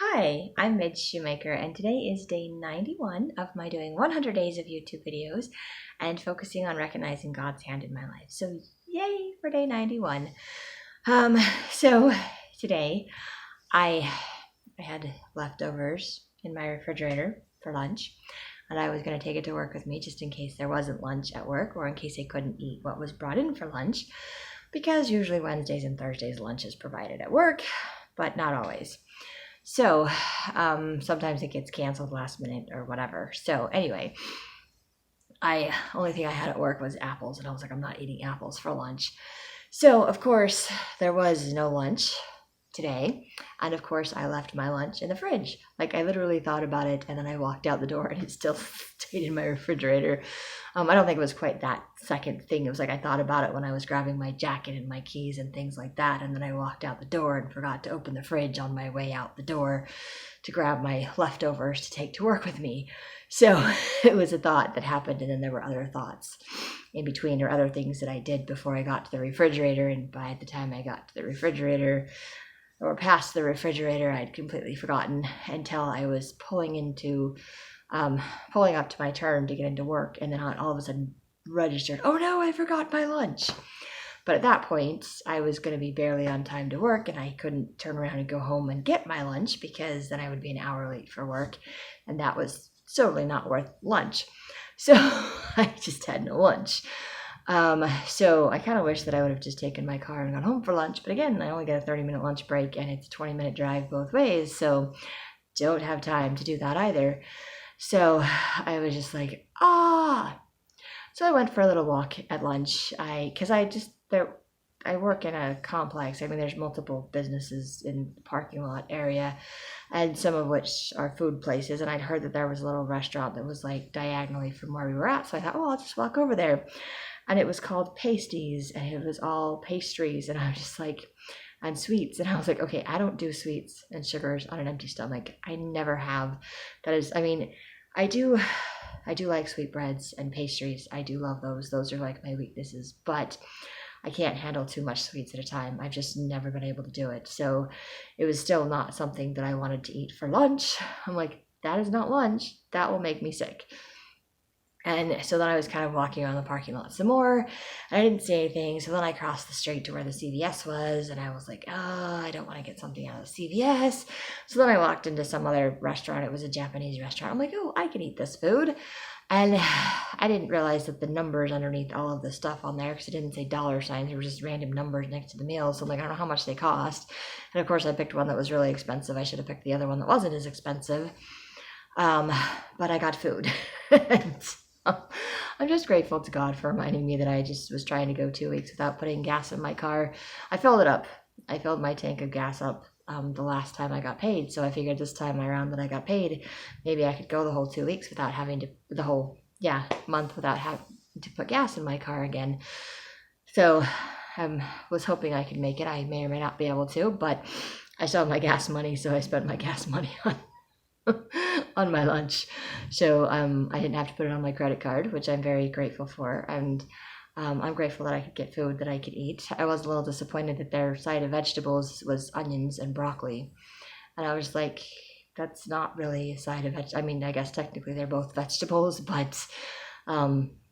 Hi, I'm Midge Shoemaker, and today is day 91 of my doing 100 days of YouTube videos and focusing on recognizing God's hand in my life. So, yay for day 91. Um, so today I had leftovers in my refrigerator for lunch, and I was going to take it to work with me just in case there wasn't lunch at work or in case I couldn't eat what was brought in for lunch, because usually Wednesdays and Thursdays lunch is provided at work, but not always. So sometimes it gets canceled last minute or whatever. So anyway, only thing I had at work was apples, and I was like, I'm not eating apples for lunch. So of course there was no lunch today, and of course I left my lunch in the fridge. Like I literally thought about it, and then I walked out the door, and it still stayed in my refrigerator. I don't think it was quite that second thing. It was like I thought about it when I was grabbing my jacket and my keys and things like that, and then I walked out the door and forgot to open the fridge on my way out the door to grab my leftovers to take to work with me. So it was a thought that happened, and then there were other thoughts in between, or other things that I did before I got to the refrigerator, and by the time I got to the refrigerator or past the refrigerator, I'd completely forgotten until I was pulling up to my turn to get into work, and then all of a sudden registered, oh no, I forgot my lunch. But at that point, I was going to be barely on time to work, and I couldn't turn around and go home and get my lunch because then I would be an hour late for work, and that was certainly not worth lunch. So I just had no lunch. So I kind of wish that I would have just taken my car and gone home for lunch. But again, I only get a 30-minute lunch break, and it's a 20-minute drive both ways. So don't have time to do that either. So I was just like, So I went for a little walk at lunch. I work in a complex. I mean, there's multiple businesses in the parking lot area, and some of which are food places. And I'd heard that there was a little restaurant that was like diagonally from where we were at. So I thought, I'll just walk over there. And it was called Pasties, and it was all pastries. And I was just like, and sweets. And I was like, okay, I don't do sweets and sugars on an empty stomach. I never have. I do like sweetbreads and pastries. I do love those. Those are like my weaknesses, but I can't handle too much sweets at a time. I've just never been able to do it. So it was still not something that I wanted to eat for lunch. I'm like, that is not lunch. That will make me sick. And so then I was kind of walking around the parking lot some more, and I didn't see anything. So then I crossed the street to where the CVS was, and I was like, I don't want to get something out of the CVS. So then I walked into some other restaurant. It was a Japanese restaurant. I'm like, I can eat this food. And I didn't realize that the numbers underneath all of the stuff on there, because it didn't say dollar signs, there were just random numbers next to the meals. So I'm like, I don't know how much they cost. And of course I picked one that was really expensive. I should have picked the other one that wasn't as expensive. But I got food. I'm just grateful to God for reminding me that I just was trying to go 2 weeks without putting gas in my car. I filled it up. I filled my tank of gas up the last time I got paid. So I figured this time around that I got paid, maybe I could go the whole 2 weeks without having to, month without having to put gas in my car again. So I was hoping I could make it. I may or may not be able to, but I still have my gas money, so I spent my gas money on my lunch. So I didn't have to put it on my credit card, which I'm very grateful for. And I'm grateful that I could get food that I could eat. I was a little disappointed that their side of vegetables was onions and broccoli. And I was like, that's not really a side of vegetables. I mean, I guess technically they're both vegetables, but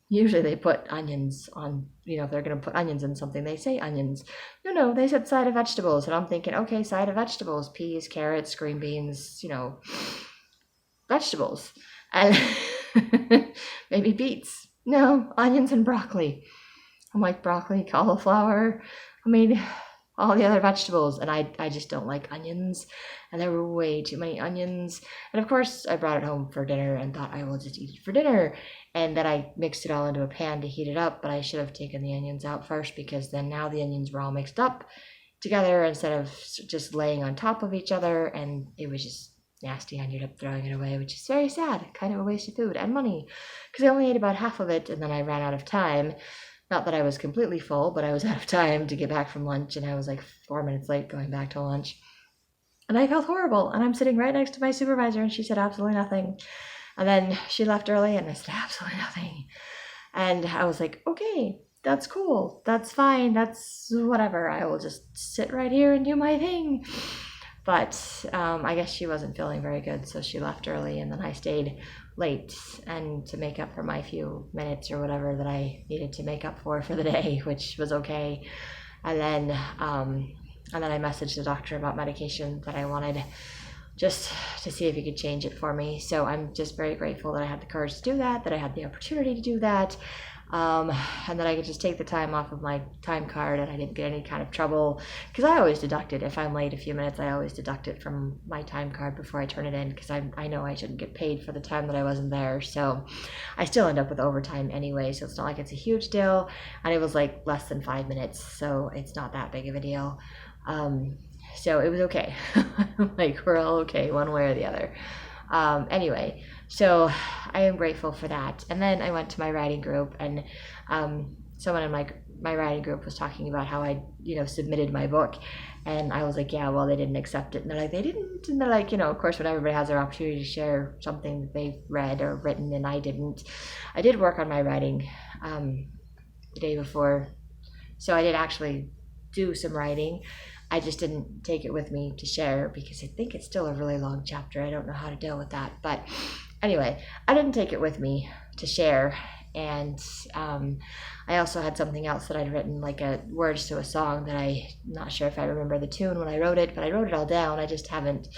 usually they put onions on, if they're going to put onions in something, they say onions. No, they said side of vegetables. And I'm thinking, okay, side of vegetables, peas, carrots, green beans, vegetables. And maybe beets. No, onions and broccoli. I'm like, broccoli, cauliflower. I mean, all the other vegetables. And I just don't like onions. And there were way too many onions. And of course, I brought it home for dinner and thought I will just eat it for dinner. And then I mixed it all into a pan to heat it up. But I should have taken the onions out first, because then now the onions were all mixed up together instead of just laying on top of each other. And it was just nasty. I ended up throwing it away, which is very sad. Kind of a waste of food and money, because I only ate about half of it, and then I ran out of time. Not that I was completely full, but I was out of time to get back from lunch, and I was like 4 minutes late going back to lunch. And I felt horrible, and I'm sitting right next to my supervisor, and she said absolutely nothing. And then she left early, and I said absolutely nothing. And I was like, okay, that's cool. That's fine. That's whatever. I will just sit right here and do my thing. But I guess she wasn't feeling very good, so she left early, and then I stayed late and to make up for my few minutes or whatever that I needed to make up for the day, which was okay. And then I messaged the doctor about medication that I wanted, just to see if he could change it for me. So I'm just very grateful that I had the courage to do that, that I had the opportunity to do that, and that I could just take the time off of my time card and I didn't get any kind of trouble, because I always deduct it. If I'm late a few minutes, I always deduct it from my time card before I turn it in, because I know I shouldn't get paid for the time that I wasn't there. So I still end up with overtime anyway, so it's not like it's a huge deal, and it was like less than 5 minutes, so it's not that big of a deal. So it was okay. Like, we're all okay one way or the other. Anyway, so I am grateful for that. And then I went to my writing group, and someone in my writing group was talking about how I, submitted my book. And I was like, yeah, well, they didn't accept it. And they're like, they didn't. And they're like, of course, when everybody has their opportunity to share something that they've read or written, and I didn't. I did work on my writing the day before. So I did actually do some writing. I just didn't take it with me to share, because I think it's still a really long chapter. I don't know how to deal with that. But anyway, I didn't take it with me to share. And I also had something else that I'd written, like words to a song that I'm not sure if I remember the tune when I wrote it, but I wrote it all down. I just haven't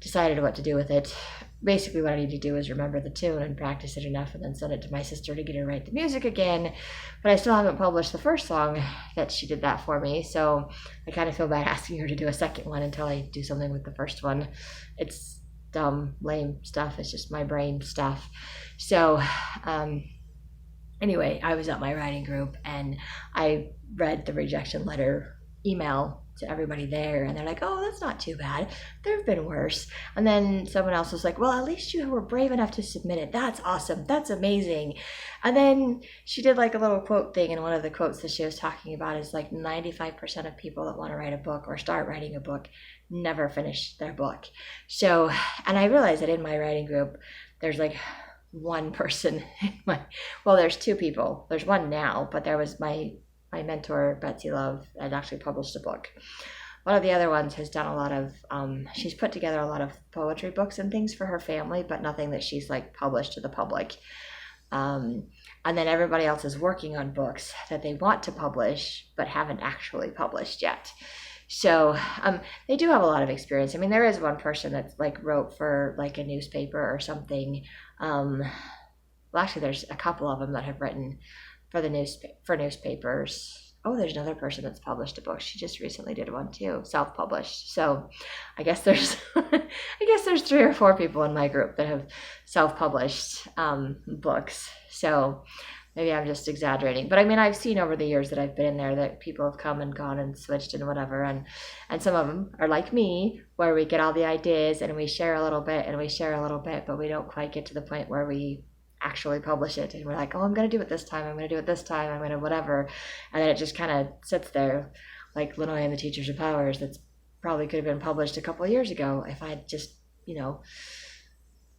decided what to do with it. Basically, what I need to do is remember the tune and practice it enough, and then send it to my sister to get her to write the music again. But I still haven't published the first song that she did that for me, so I kind of feel bad asking her to do a second one until I do something with the first one. It's dumb, lame stuff. It's just my brain stuff. So anyway, I was at my writing group, and I read the rejection letter email to everybody there, and they're like, oh, that's not too bad, there have been worse. And then someone else was like, well, at least you were brave enough to submit it. That's awesome, that's amazing. And then she did like a little quote thing, and one of the quotes that she was talking about is like 95% of people that want to write a book or start writing a book never finish their book. So, and I realized that in my writing group there's like one person there's two people. There's one now, but there was my mentor, Betsy Love, had actually published a book. One of the other ones has done a lot of, she's put together a lot of poetry books and things for her family, but nothing that she's like published to the public. And then everybody else is working on books that they want to publish, but haven't actually published yet. So they do have a lot of experience. I mean, there is one person that's like wrote for like a newspaper or something. Well, actually, there's a couple of them that have written for newspapers. Oh, there's another person that's published a book. She just recently did one too, self-published. So I guess there's 3 or 4 people in my group that have self-published books. So maybe I'm just exaggerating, but I mean, I've seen over the years that I've been in there that people have come and gone and switched and whatever, and some of them are like me, where we get all the ideas and we share a little bit and we share a little bit, but we don't quite get to the point where we actually publish it, and we're like, oh, I'm going to do it this time, I'm going to do it this time, I'm going to whatever, and then it just kind of sits there like Lenoy and the Teachers of Powers. That's probably could have been published a couple of years ago if I'd just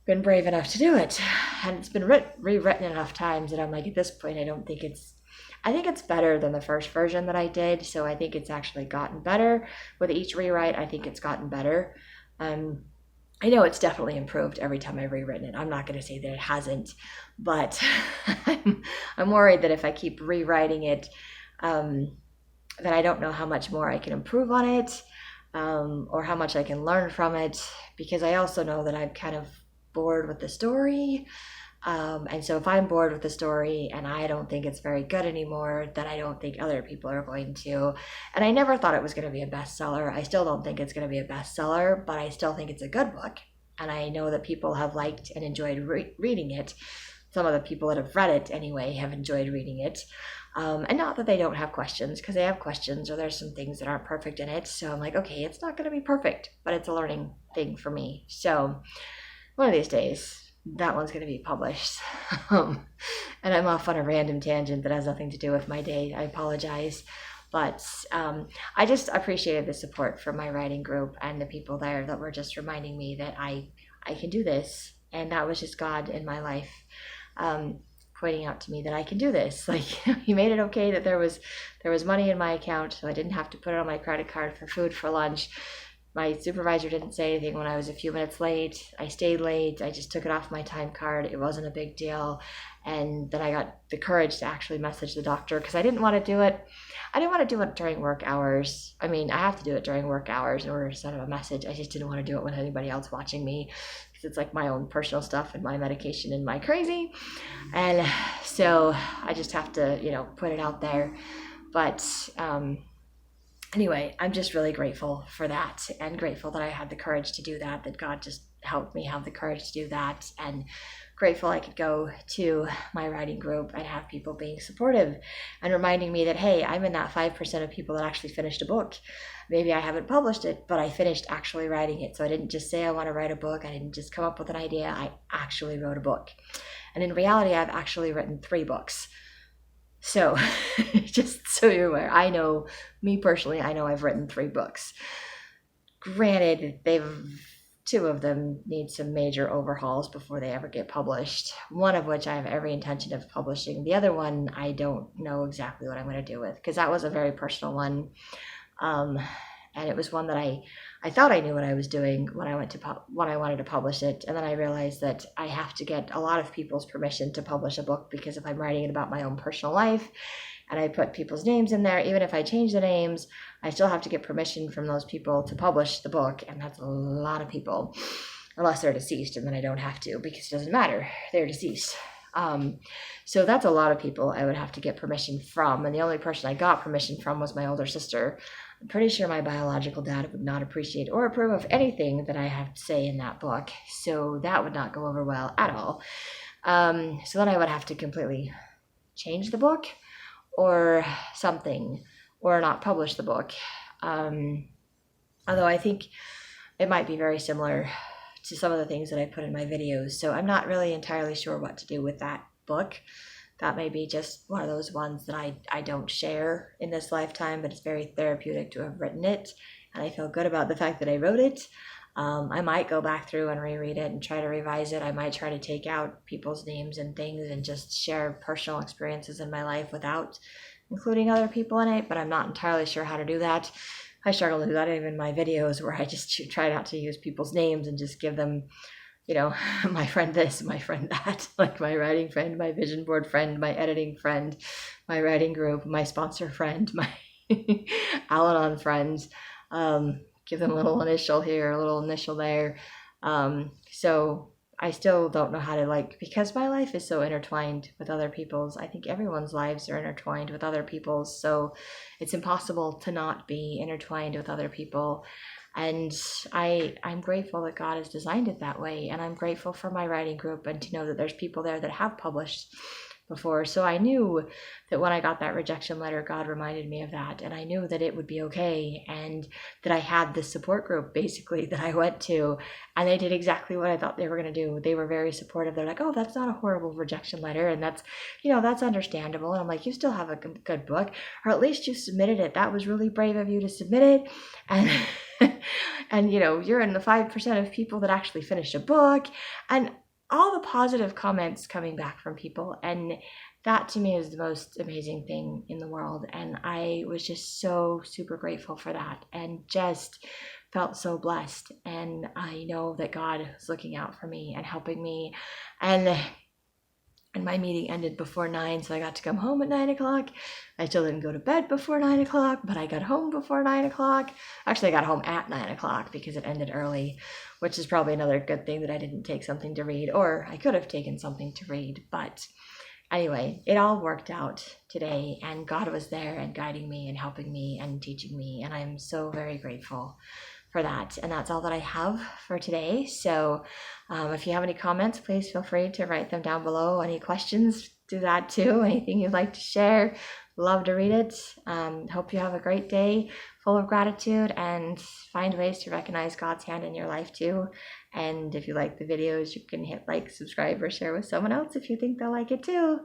been brave enough to do it. And it's been rewritten enough times that I'm like, at this point, I think it's better than the first version that I did. So I think it's actually gotten better with each rewrite. I think it's gotten better. I know it's definitely improved every time I've rewritten it. I'm not going to say that it hasn't, but I'm worried that if I keep rewriting it, that I don't know how much more I can improve on it, or how much I can learn from it, because I also know that I'm kind of bored with the story. And so if I'm bored with the story and I don't think it's very good anymore, then I don't think other people are going to. And I never thought it was going to be a bestseller. I still don't think it's going to be a bestseller, but I still think it's a good book. And I know that people have liked and enjoyed reading it. Some of the people that have read it anyway have enjoyed reading it. And not that they don't have questions, because they have questions, or there's some things that aren't perfect in it. So I'm like, okay, it's not going to be perfect, but it's a learning thing for me. So one of these days, that one's going to be published. And I'm off on a random tangent that has nothing to do with my day. I apologize. But I just appreciated the support from my writing group and the people there that were just reminding me that I can do this. And that was just God in my life pointing out to me that I can do this. Like, He made it okay that there was money in my account, so I didn't have to put it on my credit card for food for lunch. My supervisor didn't say anything when I was a few minutes late. I stayed late. I just took it off my time card. It wasn't a big deal. And then I got the courage to actually message the doctor because I didn't want to do it. I didn't want to do it during work hours. I mean, I have to do it during work hours in order to send a message. I just didn't want to do it with anybody else watching me because it's like my own personal stuff and my medication and my crazy. And so I just have to, put it out there. But anyway, I'm just really grateful for that and grateful that I had the courage to do that God just helped me have the courage to do that, and grateful I could go to my writing group and have people being supportive and reminding me that, hey, I'm in that 5% of people that actually finished a book. Maybe I haven't published it, but I finished actually writing it. So I didn't just say I want to write a book. I didn't just come up with an idea. I actually wrote a book. And in reality, I've actually written 3 books. So just so you're aware, I know, me personally, I know I've written 3 books. Granted, 2 of them need some major overhauls before they ever get published, one of which I have every intention of publishing. The other one, I don't know exactly what I'm going to do with, because that was a very personal one. And it was one that I thought I knew what I was doing when I wanted to publish it. And then I realized that I have to get a lot of people's permission to publish a book, because if I'm writing it about my own personal life and I put people's names in there, even if I change the names, I still have to get permission from those people to publish the book. And that's a lot of people, unless they're deceased, and then I don't have to, because it doesn't matter. They're deceased. So that's a lot of people I would have to get permission from. And the only person I got permission from was my older sister. I'm pretty sure my biological dad would not appreciate or approve of anything that I have to say in that book. So that would not go over well at all. So then I would have to completely change the book or something, or not publish the book. Although I think it might be very similar to some of the things that I put in my videos. So I'm not really entirely sure what to do with that book. That may be just one of those ones that I don't share in this lifetime, but it's very therapeutic to have written it. And I feel good about the fact that I wrote it. I might go back through and reread it and try to revise it. I might try to take out people's names and things and just share personal experiences in my life without including other people in it, but I'm not entirely sure how to do that. I struggle to do that even in my videos, where I just try not to use people's names and just give them, my friend this, my friend that, like my writing friend, my vision board friend, my editing friend, my writing group, my sponsor friend, my Al-Anon friends. Give them a little initial here, a little initial there. So I still don't know how to, because my life is so intertwined with other people's. I think everyone's lives are intertwined with other people's. So it's impossible to not be intertwined with other people. And I'm grateful that God has designed it that way. And I'm grateful for my writing group and to know that there's people there that have published before. So I knew that when I got that rejection letter, God reminded me of that. And I knew that it would be okay. And that I had this support group basically that I went to, and they did exactly what I thought they were going to do. They were very supportive. They're like, oh, that's not a horrible rejection letter. And that's, that's understandable. And I'm like, you still have a good book, or at least you submitted it. That was really brave of you to submit it. And you're in the 5% of people that actually finished a book, and all the positive comments coming back from people. And that to me is the most amazing thing in the world. And I was just so super grateful for that, and just felt so blessed. And I know that God is looking out for me and helping me. And my meeting ended before 9, so I got to come home at 9 o'clock. I still didn't go to bed before 9 o'clock, but I got home before 9 o'clock. Actually, I got home at 9 o'clock because it ended early, which is probably another good thing that I didn't take something to read, or I could have taken something to read. But anyway, it all worked out today, and God was there and guiding me and helping me and teaching me, and I'm so very grateful for that. And that's all that I have for today. So if you have any comments, please feel free to write them down below. Any questions, do that too. Anything you'd like to share, love to read it. Hope you have a great day full of gratitude, and find ways to recognize God's hand in your life too. And if you like the videos, you can hit like, subscribe, or share with someone else if you think they'll like it too.